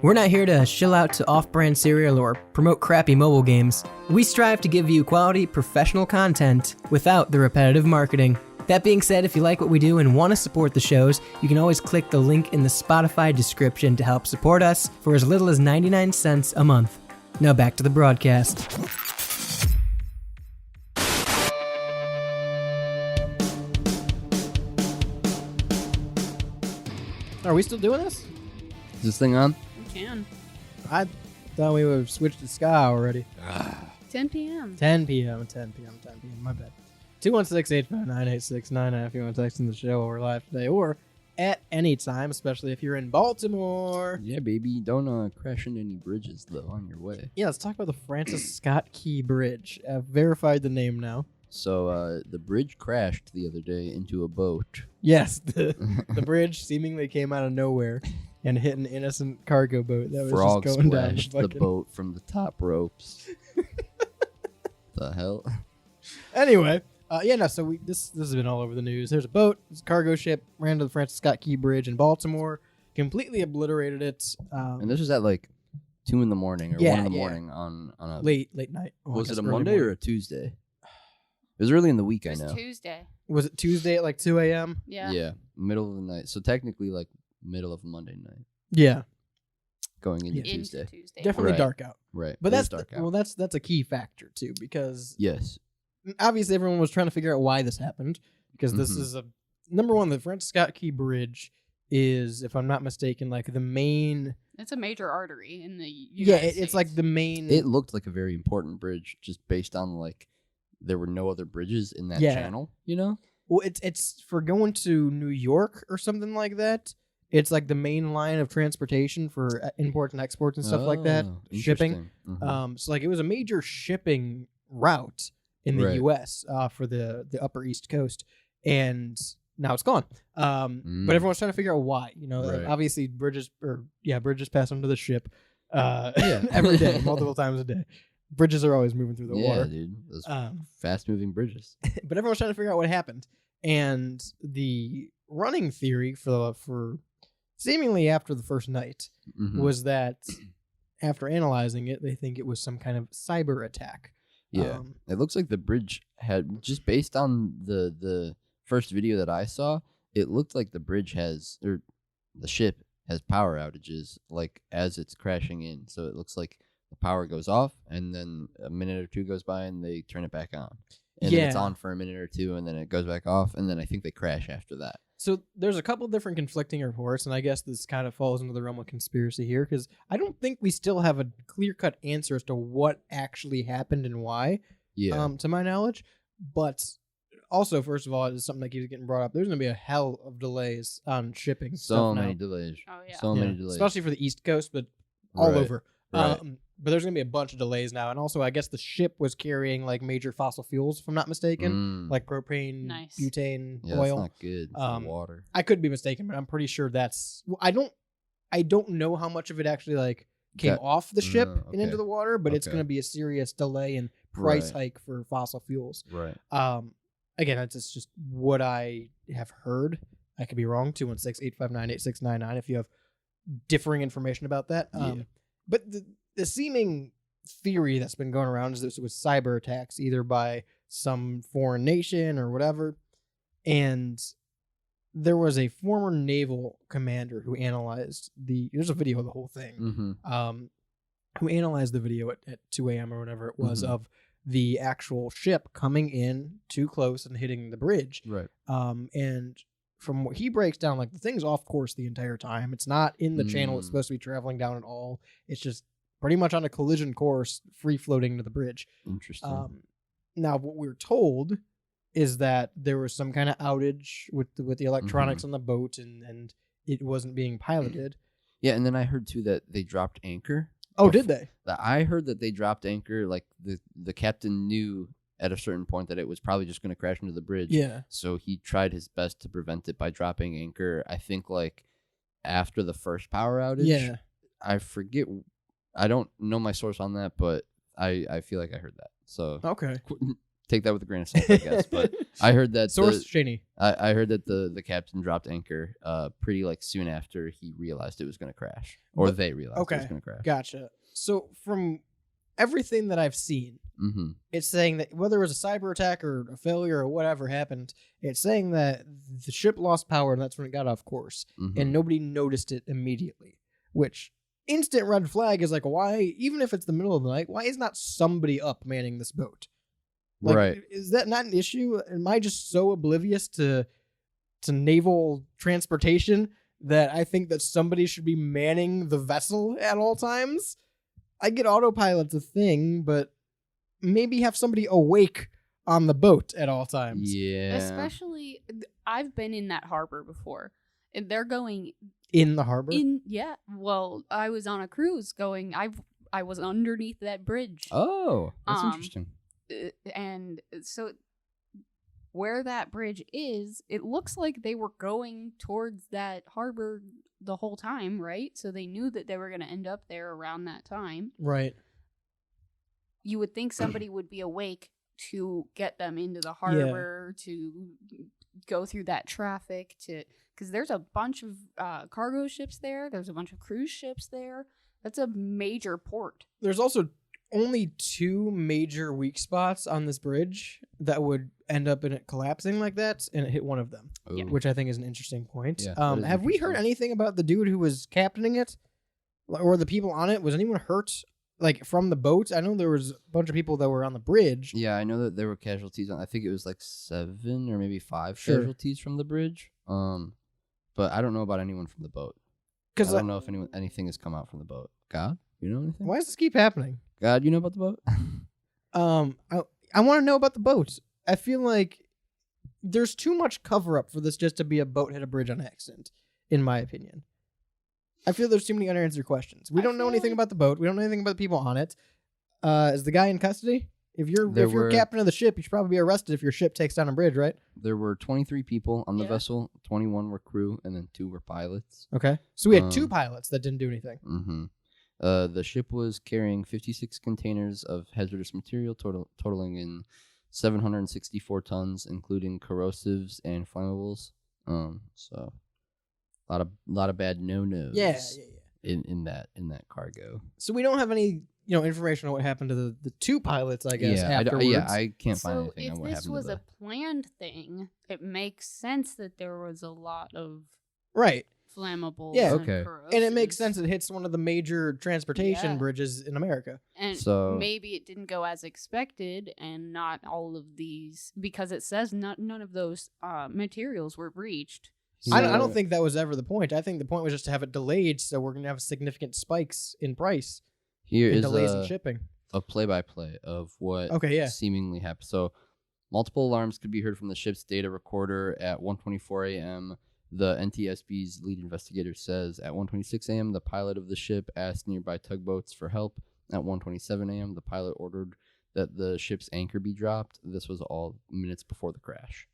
We're not here to shill out to off-brand cereal or promote crappy mobile games. We strive to give you quality, professional content without the repetitive marketing. That being said, if you like what we do and want to support the shows, you can always click the link in the Spotify description to help support us for as little as 99 cents a month. Now back to the broadcast. Are we still doing this? Is this thing on? We can. I thought we would have switched to ska already. 10 p.m. 10 p.m. My bad. 216-859-8699 if you want to text in the show or live today or at any time, especially if you're in Baltimore. Yeah, baby. Don't crash into any bridges, though, on your way. Yeah, let's talk about the Francis Scott Key Bridge. I've verified the name now. So the bridge crashed the other day into a boat. Yes, the bridge seemingly came out of nowhere and hit an innocent cargo boat that was Frog just going down splashed the boat from the top ropes. The hell? Anyway, so this has been all over the news. There's a boat, it's a cargo ship, ran to the Francis Scott Key Bridge in Baltimore, completely obliterated it. And this was at like 2 in the morning or 1 in the morning on a late night. Was it a Monday or a Tuesday? It was early in the week, I know. Tuesday. Was it Tuesday at like 2 a.m.? Yeah. Yeah, middle of the night. So technically like middle of Monday night. Yeah. Going into Yeah. Tuesday. Definitely Right. dark out. Right. But It was that's dark out. that's a key factor too, because Yes. obviously everyone was trying to figure out why this happened, because this Mhm. is a number one. The Francis Scott Key Bridge is, if I'm not mistaken, like the main. It's a major artery in the United Yeah, States. it's like the main. It looked like a very important bridge just based on like there were no other bridges in that Yeah. channel, you know? Well, it's for going to New York or something like that. It's like the main line of transportation for imports and exports and stuff like that. Oh, Shipping. interesting. Mhm. So like it was a major shipping route in the Right. U.S. For the Upper East Coast, and now it's gone. But everyone's trying to figure out why. You know, Right. obviously bridges pass under the ship Yeah. every day, multiple times a day. Bridges are always moving through the Yeah, water. dude. Those Um, fast-moving bridges. but everyone's trying to figure out what happened. And the running theory for seemingly after the first night Mhm. was that after analyzing it, they think it was some kind of cyber attack. Yeah. It looks like the bridge had, just based on the first video that I saw, it looked like the bridge has, or the ship has power outages, like as it's crashing in. So it looks like the power goes off, and then a minute or two goes by, and they turn it back on. And then it's Yeah. on for a minute or two, and then it goes back off, and then I think they crash after that. So there's a couple different conflicting reports, and I guess this kind of falls into the realm of conspiracy here, because I don't think we still have a clear-cut answer as to what actually happened and why, Yeah. to my knowledge. But also, first of all, it's something that keeps getting brought up. There's going to be a hell of delays on shipping So stuff many now. delays. Oh, yeah. So many delays. Especially for the East Coast, but all Right. over. Right. But there's going to be a bunch of delays now. And also, I guess the ship was carrying like major fossil fuels, if I'm not mistaken, like propane, Nice. butane, Yeah, oil. that's not good for the water. I could be mistaken, but I'm pretty sure that's. I don't know how much of it actually like came Got- off the ship and into okay. the water, but it's Okay. going to be a serious delay and price Right. hike for fossil fuels. Right. Again, that's just what I have heard. I could be wrong. 216-859-8699 if you have differing information about that. Yeah. But the seeming theory that's been going around is this was cyber attacks, either by some foreign nation or whatever. And there was a former naval commander who analyzed there's a video of the whole thing, Mm-hmm. who analyzed the video at 2 a.m. or whatever it was Mhm. of the actual ship coming in too close and hitting the bridge. Right. And from what he breaks down, like the thing's off course the entire time. It's not in the channel it's Mm. supposed to be traveling down at all. It's just pretty much on a collision course, free floating to the bridge. Interesting. Now, what we're told is that there was some kind of outage with the electronics on the boat, and it wasn't being piloted. Yeah, and then I heard too that they dropped anchor. Oh, did they? I heard that they dropped anchor. Like the captain knew at a certain point that it was probably just going to crash into the bridge. Yeah. So he tried his best to prevent it by dropping anchor. I think like after the first power outage. Yeah. I forget. I don't know my source on that, but I feel like I heard that. So Okay. take that with a grain of salt, I guess. But I heard that Source Shayne. I heard that the captain dropped anchor pretty like soon after he realized it was going to crash, or But- they realized it was okay. going to crash. Gotcha. So from everything that I've seen, Mm-hmm. It's saying that whether it was a cyber attack or a failure or whatever happened, it's saying that the ship lost power and that's when it got off course. Mm-hmm. And nobody noticed it immediately, which instant red flag is like, why, even if it's the middle of the night, why is not somebody up manning this boat? Like, Right. Is that not an issue? Am I just so oblivious to naval transportation that I think that somebody should be manning the vessel at all times? I get autopilot's a thing, but maybe have somebody awake on the boat at all times. Yeah. Especially, I've been in that harbor before. And they're going In the harbor? yeah. Well, I was on a cruise going. I was underneath that bridge. Oh, that's Um, interesting. And so where that bridge is, it looks like they were going towards that harbor the whole time, right? So they knew that they were going to end up there around that time. Right. You would think somebody would be awake to get them into the harbor, to go through that traffic, because there's a bunch of cargo ships there. There's a bunch of cruise ships there. That's a major port. There's also only 2 major weak spots on this bridge that would end up in it collapsing like that, and it hit one of them, Ooh. which I think is an interesting point. Yeah, that is Have we heard interesting. anything about the dude who was captaining it? Or the people on it? Was anyone hurt, like, from the boat? I know there was a bunch of people that were on the bridge. Yeah, I know that there were casualties on. I think it was like 7 or maybe 5 Sure. casualties from the bridge. But I don't know about anyone from the boat. I Because don't know if anything has come out from the boat. God, you know anything? why does this keep happening? God, you know about the boat? I want to know about the boat. I feel like there's too much cover up for this just to be a boat hit a bridge on accident, in my opinion. I feel there's too many unanswered questions. We don't know anything about the boat. We don't know anything about the people on it. Is the guy in custody? If you're captain of the ship, you should probably be arrested if your ship takes down a bridge, right? There were 23 people on the Yeah. vessel. 21 were crew, and then 2 were pilots. Okay. So we had 2 Um, pilots that didn't do anything. Mm-hmm. The ship was carrying 56 containers of hazardous material, totaling in 764 tons, including corrosives and flammables. So a lot of bad no-nos. Yeah. In that cargo. So we don't have any, information on what happened to the 2 pilots, I guess, afterwards. I can't find So anything if on what this happened was to a planned thing, it makes sense that there was a lot of Right. flammables. Yeah. And, Okay. And it makes corrosives. sense it hits one of the major transportation Yeah. bridges in America. And So- maybe it didn't go as expected, and not all of these, because it says none of those materials were breached. I So- don't think that was ever the point. I think the point was just to have it delayed, so we're going to have significant spikes in price Here and is delays in shipping. a play-by-play of what Okay, yeah. seemingly happened. So, multiple alarms could be heard from the ship's data recorder at 1:24 a.m. The NTSB's lead investigator says at 1:26 a.m. the pilot of the ship asked nearby tugboats for help. At 1:27 a.m. the pilot ordered that the ship's anchor be dropped. This was all minutes before the crash.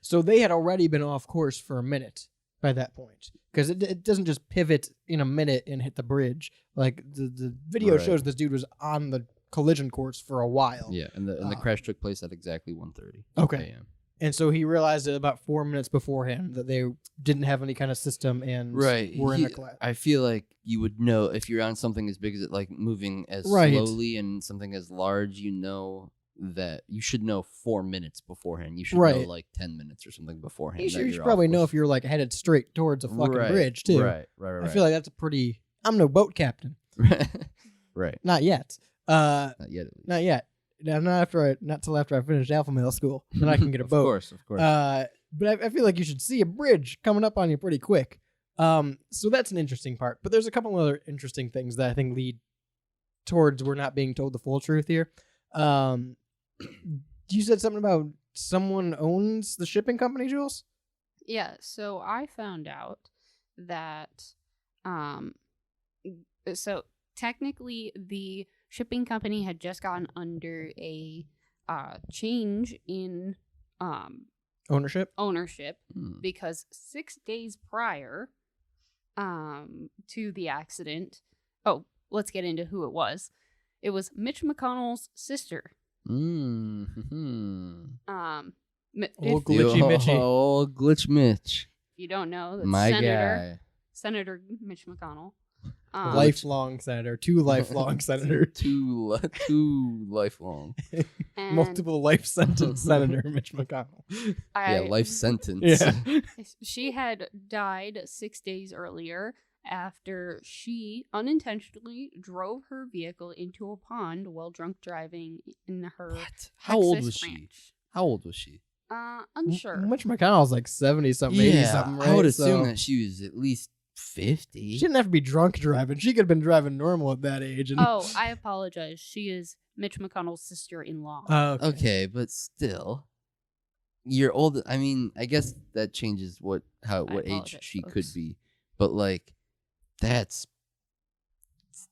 So they had already been off course for a minute by that point, because it doesn't just pivot in a minute and hit the bridge. Like the video Right. shows, this dude was on the collision course for a while. Yeah, and the crash took place at exactly 1:30 Okay. a.m. And so he realized it about 4 minutes beforehand that they didn't have any kind of system and Right. were in a collapse. I feel like you would know if you're on something as big as it, like moving as Right. slowly and something as large, you know that you should know 4 minutes beforehand. You should know Right. like 10 minutes or something beforehand. You that should you're probably off know course. if you're like headed straight towards a fucking Right, bridge too. Right. I feel like that's a pretty. I'm no boat captain, right. not yet. Not yet. At least. Not yet. Not till after I finish Alpha Male school, then I can get a Of boat. Of course. But I feel like you should see a bridge coming up on you pretty quick. So that's an interesting part. But there's a couple other interesting things that I think lead towards we're not being told the full truth here. You said something about someone owns the shipping company, Jules? Yeah, so I found out that so technically the shipping company had just gotten under a change in Ownership? ownership Hmm. because 6 days prior to the accident, let's get into who it was. It was Mitch McConnell's sister. Mm-hmm. Old If Glitchy Mitchy. Glitch Mitch. you don't know, that's My Senator guy. Senator Mitch McConnell. Lifelong senator. 2 lifelong senators. Two lifelong. And Multiple life sentence Senator Mitch McConnell. Life sentence. Yeah. She had died 6 days earlier after she unintentionally drove her vehicle into a pond while drunk driving in her What? How old Texas was she? ranch. How old was she? Unsure. Mitch McConnell's like 70 something, 80 something, right? I would assume So that she was at least 50. she didn't have to be drunk driving. She could have been driving normal at that age. And Oh, I apologize. She is Mitch McConnell's sister-in-law. Okay, but still, you're old. I mean, I guess that changes what age apologize, she could folks. be, but like, that's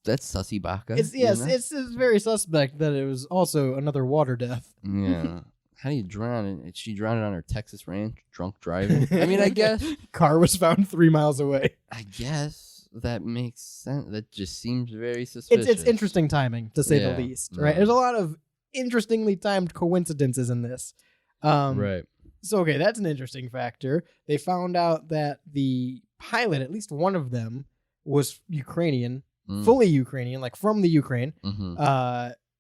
sussy baka. It's it's very suspect that it was also another water death. Yeah. How do you drown it? She drowned on her Texas ranch, drunk driving. I mean, I guess Car was found 3 miles away. that makes sense. That just seems very suspicious. It's interesting timing, to say Yeah, the least, right? yeah. There's a lot of interestingly timed coincidences in this. Right. So, okay, that's an interesting factor. They found out that the pilot, at least one of them, was Ukrainian, fully Ukrainian, like from the Ukraine,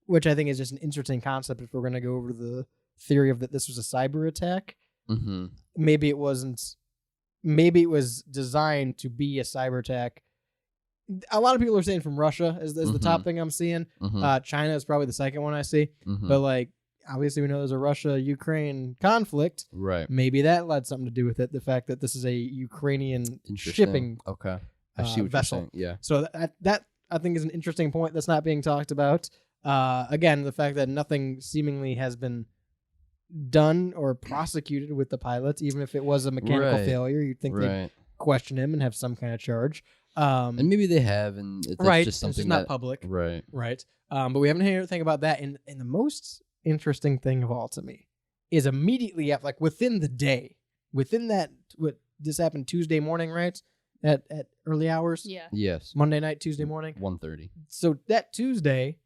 which I think is just an interesting concept if we're going to go over the theory of that this was a cyber attack. Mm-hmm. Maybe it wasn't. Maybe it was designed to be a cyber attack. A lot of people are saying from Russia is the top thing I'm seeing. China is probably the second one I see. But like, obviously we know there's a Russia-Ukraine conflict. Right. Maybe that had something to do with it. The fact that this is a Ukrainian shipping Okay. I see what vessel. you're saying. Yeah. So that I think is an interesting point that's not being talked about. Again, the fact that nothing seemingly has been done or prosecuted with the pilot, even if it was a mechanical Right. failure, you'd think they'd question him and have some kind of charge. And maybe they have, and it's right, just something it's just not that, public. Right. Right. But we haven't heard anything about that. And the most interesting thing of all to me is immediately after, like within the day, within that, this happened Tuesday morning, right? At early hours? Yeah. Yes. Monday night, Tuesday morning. 1:30. So that Tuesday,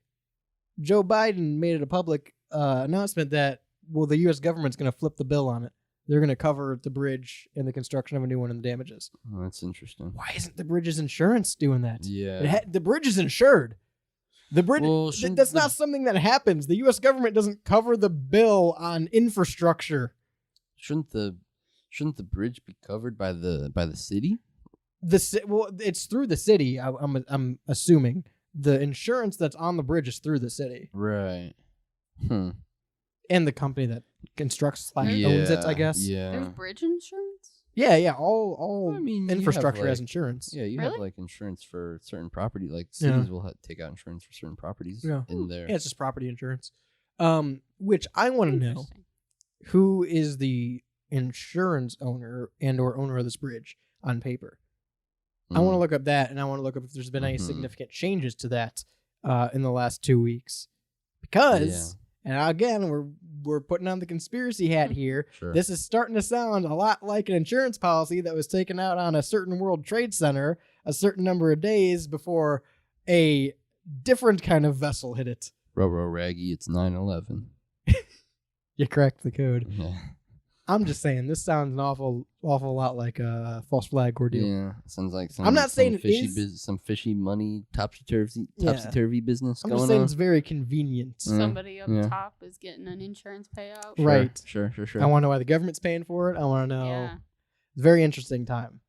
Joe Biden made it a public announcement that, well, the U.S. government's going to flip the bill on it. They're going to cover the bridge and the construction of a new one and the damages. Oh, that's interesting. Why isn't the bridge's insurance doing that? Yeah. The bridge is insured. The bridge, Well, that's not something that happens. The U.S. government doesn't cover the bill on infrastructure. Shouldn't the bridge be covered by the city? Well, it's through the city. I'm assuming the insurance that's on the bridge is through the city Right. and the company that constructs owns it. I guess. Yeah. There's bridge insurance? Yeah. All I mean, you infrastructure have, has like- insurance. Yeah, you have Really? like insurance for certain property. Like Yeah. cities will take out insurance for certain properties in there. Yeah, it's just property insurance. Which I want to know Interesting. who is the insurance owner and/or owner of this bridge on paper. I want to look up that, and I want to look up if there's been any significant changes to that in the last 2 weeks. Because, and again, we're putting on the conspiracy hat here. Sure. This is starting to sound a lot like an insurance policy that was taken out on a certain World Trade Center a certain number of days before a different kind of vessel hit it. Robo Raggy, it's 9/11. You cracked the code. Yeah. I'm just saying, this sounds an awful lot like a false flag ordeal. Yeah, sounds like some. I'm not saying some it fishy is. some fishy money topsy Yeah. turvy business I'm going just saying on. it's very convenient. Somebody up yeah. top is getting an insurance payout. Sure, Right. Sure. I want to know why the government's paying for it. I want to know. Yeah. It's a very interesting time.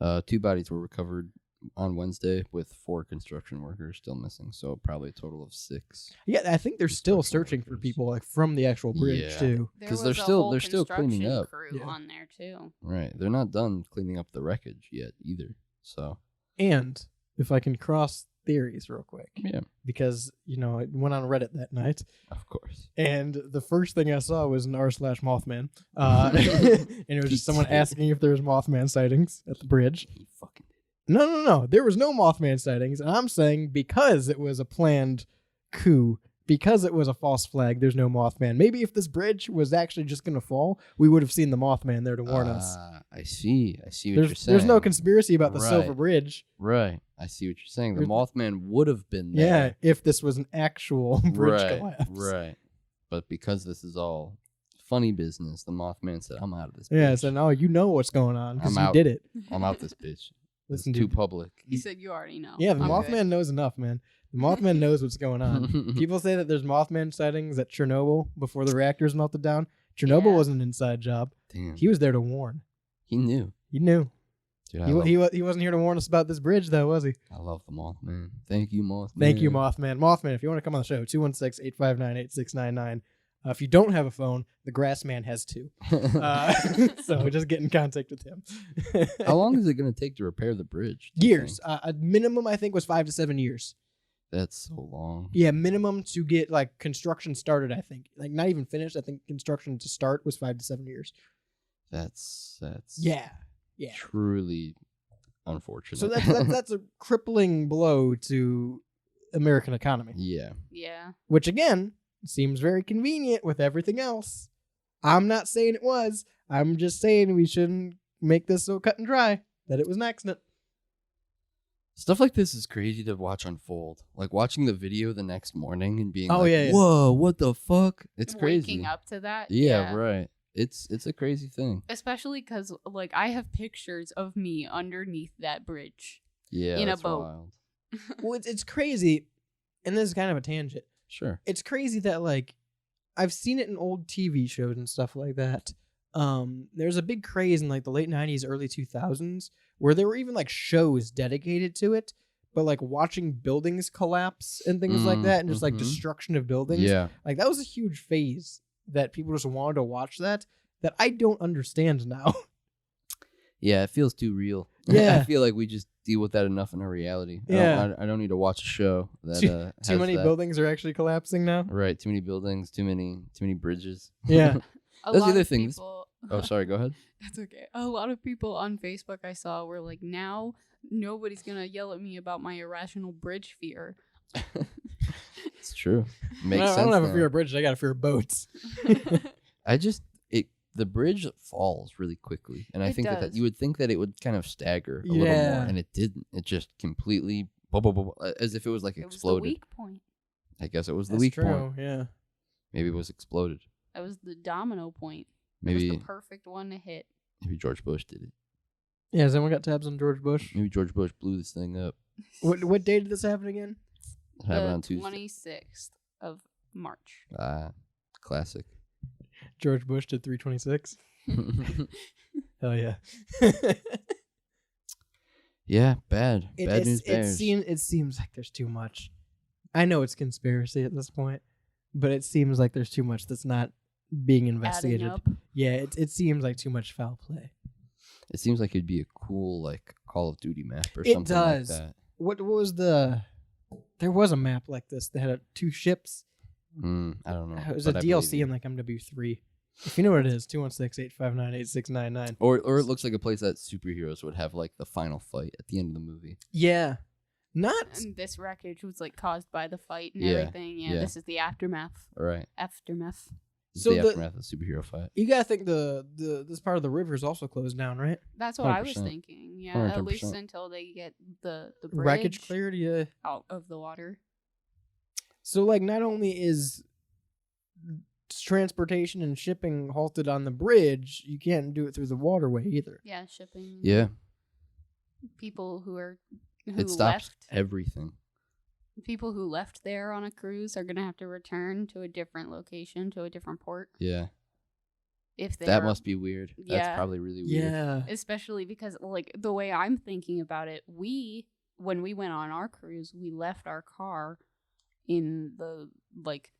2 bodies were recovered on Wednesday, with 4 construction workers still missing. So probably a total of 6. Yeah, I think they're still searching for people like from the actual bridge Yeah. too. There 'Cause was they're a still- whole they're still cleaning construction up. crew Yeah. on there too. Right. They're not done cleaning up the wreckage yet either. So And if I can cross theories real quick, yeah, because I went on Reddit that night, of course. and the first thing I saw was an r/Mothman, and it was just someone asking if there was Mothman sightings at the bridge. He fucking No. There was no Mothman sightings. And I'm saying because it was a planned coup, because it was a false flag, there's no Mothman. Maybe if this bridge was actually just going to fall, we would have seen the Mothman there to warn us. I see what you're saying. There's no conspiracy about the Right. Silver Bridge. Right. I see what you're saying. The There's- Mothman would have been Yeah, there. if this was an actual bridge right, collapse. Right. But because this is all funny business, the Mothman said, I'm out of this bitch. Yeah, so now you know what's going on because I'm you out. did it. I'm out this bitch. Listen, Too dude. public. He said you already know. Yeah, the I'm Mothman good. knows enough, man. The Mothman knows what's going on. People say that there's Mothman sightings at Chernobyl before the reactors melted down. Chernobyl Yeah. wasn't an inside job. Damn. He was there to warn. He knew. He knew. Dude, He wasn't here to warn us about this bridge, though, was he? I love the Mothman. Thank you, Mothman. Thank you, Mothman. Mothman, if you want to come on the show, 216-859-8699. If you don't have a phone, the Grass Man has two. So just get in contact with him. How long is it going to take to repair the bridge? do you Years. think? A minimum, I think, was 5 to 7 years. That's so long. Yeah, minimum to get like construction started, I think. Like not even finished. I think construction to start was 5 to 7 years. That's Yeah. truly unfortunate. So that's a crippling blow to American economy, yeah. Yeah. which again seems very convenient with everything else. I'm not saying it was. I'm just saying we shouldn't make this so cut and dry that it was an accident. Stuff like this is crazy to watch unfold. Like watching the video the next morning and being Oh, like, yeah. whoa, what the fuck? It's crazy. Waking up to that. Yeah, right. It's a crazy thing. Especially because, like, I have pictures of me underneath that bridge. Yeah, In a that's boat. wild. Well, it's crazy, and this is kind of a tangent. Sure. It's crazy that like I've seen it in old TV shows and stuff like that. There's a big craze in like the late 90s, early 2000s where there were even like shows dedicated to it, but like watching buildings collapse and things like that and just like Mhm. destruction of buildings. Yeah. Like that was a huge phase that people just wanted to watch that I don't understand now. Yeah, it feels too real. Yeah. I feel like we just deal with that enough in our reality. Yeah. I don't need to watch a show that Too has many that. buildings are actually collapsing now. Right, too many buildings, too many bridges. Yeah. A That's the lot other of thing. people- Oh, sorry, go ahead. That's okay. A lot of people on Facebook I saw were like, now nobody's going to yell at me about my irrational bridge fear. It's true. Makes sense. I don't have a now. fear of bridges. I got a fear of boats. The bridge falls really quickly, and I It think that does. you would think that it would kind of stagger a little Yeah. more, and it didn't. It just completely as if it was like It was the exploded. weak point. I guess it was the That's weak true. point. Yeah. Maybe it was exploded. That was the domino point. It Maybe was the perfect one to hit. maybe George Bush did it. Yeah. Has anyone got tabs on George Bush? Maybe George Bush blew this thing up. What day did this happen again? It happened The on Tuesday. 26th of March. Classic. George Bush did 326. Hell yeah. Yeah, bad. Bad news bears. It seems like there's too much. I know it's conspiracy at this point, but it seems like there's too much that's not being investigated. Adding up. Yeah, it seems like too much foul play. It seems like it'd be a cool like Call of Duty map or It something does. like that. What was the? There was a map like this that had two ships. I don't know. It was a but I believe DLC you. in like MW3. If you know what it is, 216-859-8699. Or it looks like a place that superheroes would have like the final fight at the end of the movie. Yeah, not. And this wreckage was like caused by the fight and Yeah, everything. Yeah, yeah. this is the aftermath. Right. Aftermath. It's So the the- aftermath of the superhero fight. You gotta think the this part of the river is also closed down, right? That's what I was 100%. thinking. Yeah, at least 110%. until they get the bridge Wreckage cleared, yeah. out of the water. So like, not only is transportation and shipping halted on the bridge, you can't do it through the waterway either. Yeah, shipping. Yeah. People who It stops left. everything. People who left there on a cruise are gonna have to return to a different location, to a different port. Yeah. If they That are- must be weird. Yeah. That's probably really weird. Yeah. especially because like the way I'm thinking about it, when we went on our cruise, we left our car in the like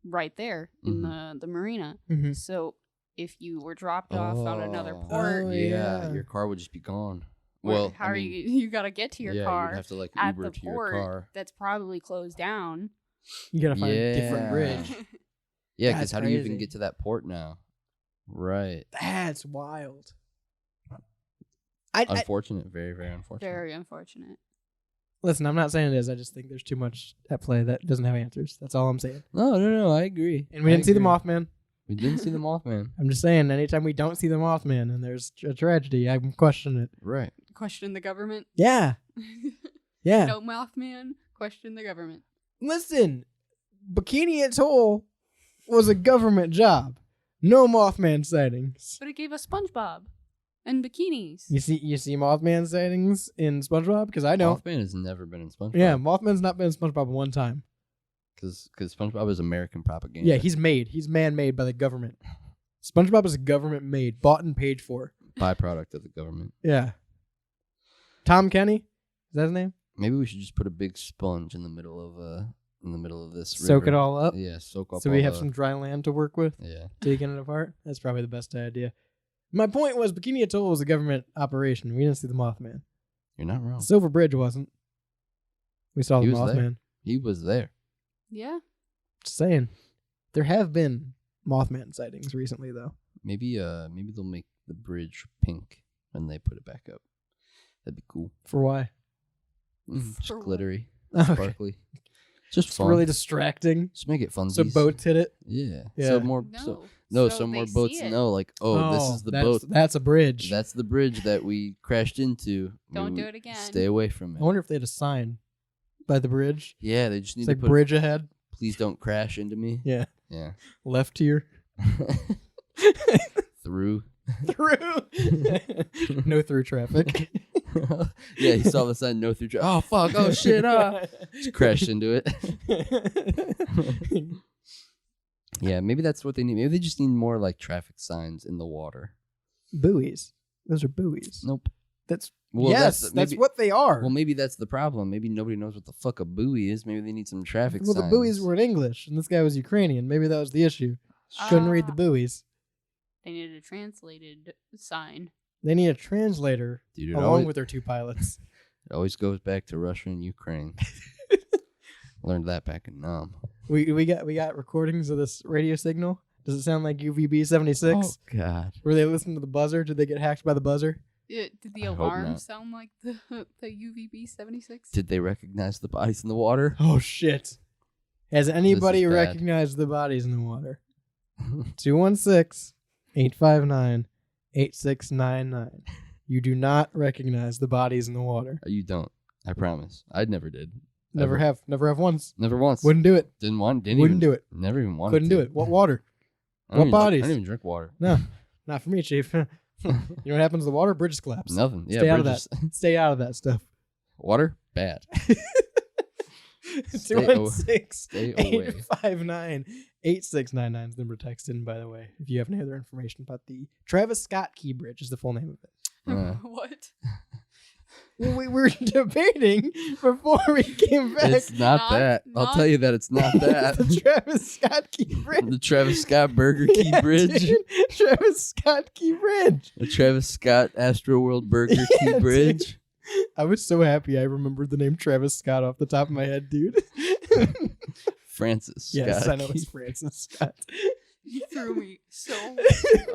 right there in the marina. Mhm. So if you were dropped off on another Oh. port, Oh, Yeah, yeah. your car would just be gone. where- Well, how I are mean, you gotta get to your yeah, car you'd have to like at Uber the to your port car. that's probably closed down. You gotta find a different Yeah. bridge. Yeah, That's because how do you even crazy. get to that port now? Right. That's wild. I Unfortunate. Very, very unfortunate. Very unfortunate. listen. I'm not saying it is. I just think there's too much at play that doesn't have answers. That's all I'm saying. No, I agree. And we didn't see the Mothman. We didn't see the Mothman. I'm just saying, anytime we don't see the Mothman and there's a tragedy, I'm questioning it. Right. Question the government. Yeah. Yeah. No Mothman. Question the government. Listen, Bikini Atoll was a government job. No Mothman sightings. But it gave us SpongeBob. And bikinis. You see Mothman sightings in SpongeBob? Because I know. Mothman has never been in SpongeBob. Yeah, Mothman's not been in SpongeBob one time. Because SpongeBob is American propaganda. Yeah, he's man-made by the government. SpongeBob is government-made, bought and paid for. byproduct of the government. Yeah. Tom Kenny? Is that his name? Maybe we should just put a big sponge in the middle of this Soak river. it all up? Yeah, soak up. So we have some dry land to work with? Yeah. Taking it apart? That's probably the best idea. My point was Bikini Atoll was a government operation. We didn't see the Mothman. You're not wrong. Silver Bridge wasn't. We saw He the was there. Mothman. He was there. Yeah. Just saying. There have been Mothman sightings recently, though. Maybe they'll make the bridge pink when they put it back up. That'd be cool. For why? Just For what? glittery, Okay. sparkly. Just It's fun. really distracting. Just make it fun. So boats hit it. Yeah. Yeah. So more. No. So more they boats see it. know. Like, this is the that's, boat. That's a bridge. That's the bridge that we crashed into. Don't We do it again. Stay away from I it. wonder if they had a sign by the bridge. Yeah, they just need It's to like put. bridge ahead. Please don't crash into me. Yeah. Yeah. Left here. Through. Through. No through traffic. Yeah, he saw the sign. No through. Oh fuck! Oh shit! Just crashed into it. Yeah, maybe that's what they need. Maybe they just need more like traffic signs in the water. Buoys. Those are buoys. Nope. That's Well, yes. That's maybe- what they are. Well, maybe that's the problem. Maybe nobody knows what the fuck a buoy is. Maybe they need some traffic well, signs. the buoys were in English, and this guy was Ukrainian. Maybe that was the issue. Couldn't read the buoys. They needed a translated sign. They need a translator Dude, it along always, with their two pilots. it always goes back to Russia and Ukraine. Learned that back in Nam. We got recordings of this radio signal. Does it sound like UVB 76? Oh God. Were they listening to the buzzer? Did they get hacked by the buzzer? Did the I hope alarm not. sound like the UVB 76? Did they recognize the bodies in the water? Oh shit! Has anybody bad. recognized the bodies in the water? 216-859-8699. You do not recognize the bodies in the water. You don't. I promise. I never did. Never Ever. have. Never have once. Never once. Wouldn't do it. Didn't want. Didn't Wouldn't even, do it. Never even wanted. Couldn't to. do it. What water? I don't What even- bodies? I don't even drink water. No, not for me, Chief. You know what happens to the water? Bridges collapse. Nothing. Yeah. Stay out of bridges. Stay out of that stuff. Water bad. Stay 216-859-8699 is the number to text in, by the way, if you have any other information about the Travis Scott Key Bridge is the full name of it. What? Well, we were debating before we came back. It's not that. I'll tell you that it's not that. The Travis Scott Key Bridge. The Travis Scott Burger Key Yeah, Bridge. dude. Travis Scott Key Bridge. The Travis Scott Astro World Burger Yeah, Key dude. Bridge. I was so happy I remembered the name Travis Scott off the top of my head, dude. Francis Yes, Scott I know Key. it's Francis Scott. You threw me so.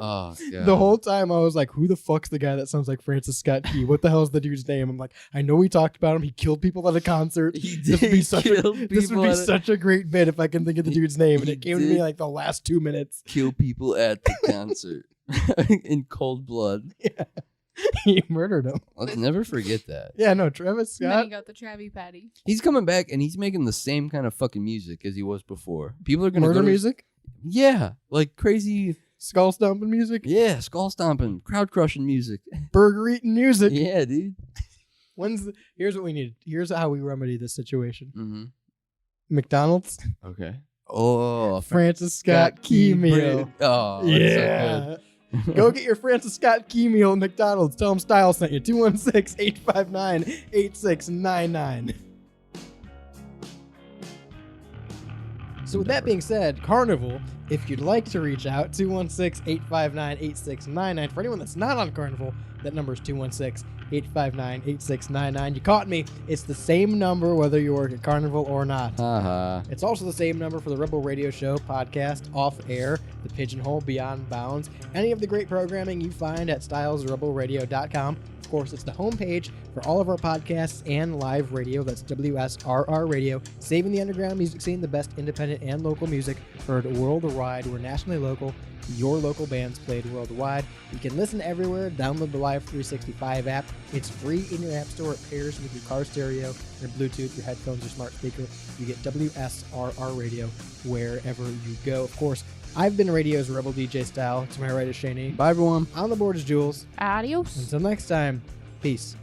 Oh, God. The whole time I was like, who the fuck's the guy that sounds like Francis Scott Key? What the hell is the dude's name? I'm like, I know we talked about him. He killed people at a concert. He This would be did such kill this would people be at a- such a great bit if I can think of the dude's name. And He it came to me did. like the last 2 minutes. Kill people at the concert in cold blood. Yeah. He murdered him. Let's never forget that. Yeah, no, Travis And then Scott. he got the Travie Patty. He's coming back and he's making the same kind of fucking music as he was before. People are gonna Murder go to- music? Yeah, like crazy. Skull stomping music? Yeah, skull stomping, crowd crushing music. Burger eating music? Yeah, dude. Here's what we need. Here's how we remedy this situation. Mm-hmm. McDonald's, Okay. Oh, a Francis Scott Key meal. bread. Oh, that's Yeah. so good. Go get your Francis Scott Key meal at McDonald's. Tell them Style sent you. 216-859-8699. So with that being said, Carnival, if you'd like to reach out, 216-859-8699. For anyone that's not on Carnival, that number is 216-859-8699. You caught me. It's the same number whether you work at Carnival or not. Haha. It's also the same number for the Rebel Radio Show, podcast, Off Air, The Pigeonhole, Beyond Bounds, any of the great programming you find at stylesrebelradio.com. Of course, it's the homepage for all of our podcasts and live radio. That's WSRR Radio, saving the underground music scene, the best independent and local music heard worldwide. We're nationally local. Your local bands played worldwide. You can listen everywhere. Download the Live 365 app. It's free in your app store. It pairs with your car stereo, your Bluetooth, your headphones, your smart speaker. You get WSRR Radio wherever you go. Of course, I've been Radio's Rebel DJ Style. To my right is Shayne. Bye, everyone. On the board is Jules. Adios. Until next time, peace.